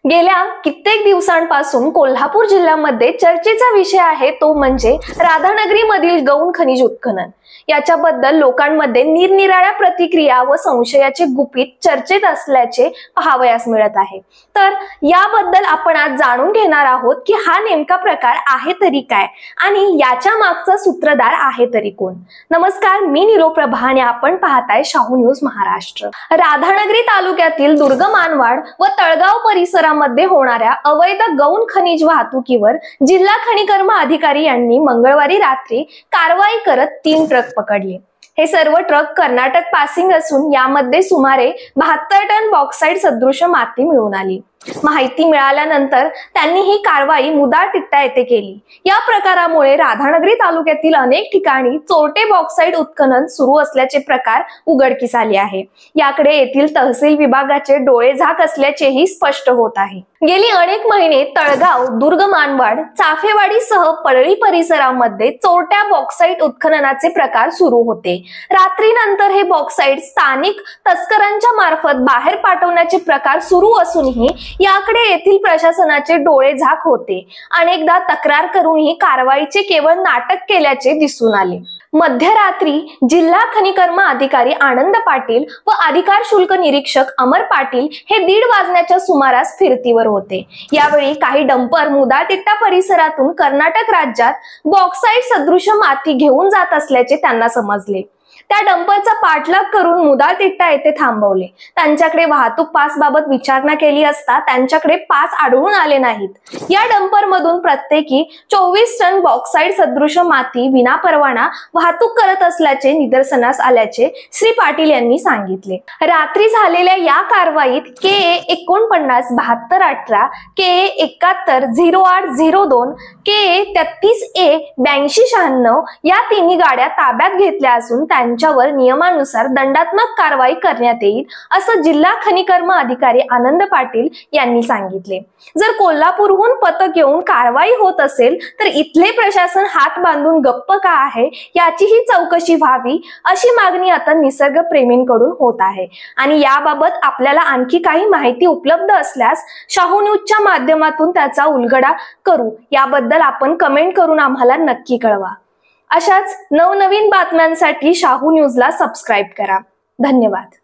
गेल्या कित्येक दिवसांपासून कोल्हापूर जिल्ह्यामध्ये चर्चेचा विषय आहे तो म्हणजे राधानगरीमधील गौण खनिज उत्खनन। याच्याबद्दल लोकांमध्ये निरनिराळ्या प्रतिक्रिया व संशयाचे गुपित चर्चेत असल्याचे पाहावयास मिळत आहे। तर याबद्दल आपण आज जाणून घेणार आहोत की हा नेमका प्रकार आहे तरी काय आणि याच्या मागचा सूत्रधार आहे तरी कोण। नमस्कार, मी निरोप्रभा आणि आपण पाहताय शाहू न्यूज महाराष्ट्र। राधानगरी तालुक्यातील दुर्ग मानवाड व तळगाव परिसरामध्ये होणाऱ्या अवैध गौण खनिज वाहतुकीवर जिल्हा खनिकर्म अधिकारी यांनी मंगळवारी रात्री कारवाई करत 3 ट्रक पकडले। हे सर्व ट्रक कर्नाटक पासिंग असून यामध्ये सुमारे 72 टन बॉक्साइट सदृश माती मिळून आली। माहिती मिळाल्यानंतर त्यांनी ही कारवाई मुदाटिट्टा येथे केली। या प्रकारामुळे राधानगरी तालुक्यातील अनेक ठिकाणी चोरटे बॉक्साइट उत्खनन सुरू असल्याचे प्रकार उघडकीस आले आहे। याकडे येथील तहसील विभागाचे डोळे झाक असल्याचेही स्पष्ट होत आहे। गेली अनेक महिने तळगाव, दुर्ग मानवाड, चाफेवाडी सह परळी परिसरामध्ये चोरट्या बॉक्साइट उत्खननाचे प्रकार सुरू होते। रात्रीनंतर हे बॉक्साइट स्थानिक तस्करांच्या मार्फत बाहेर पाठवण्याचे प्रकार सुरू असूनही याकडे येथील प्रशासनाचे डोळे झाक होते। अनेकदा तक्रार करूनही कारवाईचे केवळ नाटक केल्याचे दिसून आले। मध्यरात्री जिल्हा खनिकर्म अधिकारी आनंद पाटील व अधिकार शुल्क निरीक्षक अमर पाटील हे 1:30 वाजण्याच्या सुमारास फिरतीवर होते। यावेळी काही डंपर मुदाटिट्टा परिसरातून कर्नाटक राज्यात बॉक्साइट सदृश माती घेऊन जात असल्याचे त्यांना समजले। त्या डंपरचा पाठलाग करून मुदाटिट्टा येथे थांबवले। त्यांच्याकडे वाहतूक पास बाबत विचारणा केली असता त्यांच्याकडे पास आढळून आले नाहीत। या डंपर मधून प्रत्येकी 24 टन बॉक्साइट सदृश माती विनापरवाना वाहतूक करत असल्याचे निदर्शनास आल्याचे श्री पाटील यांनी सांगितले। रात्री झालेल्या या कारवाईत KA 49 72 18, KA 71 08 02, KA 33A 82 96 या तिन्ही गाड्या ताब्यात घेतल्या असून त्यांच्यावर नियमानुसार दंडात्मक कारवाई करण्यात येईल असं जिल्हा खनिकर्म अधिकारी आनंद पाटील यांनी सांगितले। जर कोल्हापूरहून पथक येऊन कारवाई होत असेल तर इथले प्रशासन हात बांधून गप्प का आहे याचीही चौकशी व्हावी अशी मागणी आता निसर्ग प्रेमींकडून होत आहे। आणि याबाबत आपल्याला आणखी काही माहिती उपलब्ध असल्यास शाहू न्यूजच्या माध्यमातून त्याचा उलगडा करू। याबद्दल आपण कमेंट करून आम्हाला नक्की कळवा। अशाच नवनवीन बातम्यांसाठी शाहू न्यूजला सबस्क्राइब करा। धन्यवाद।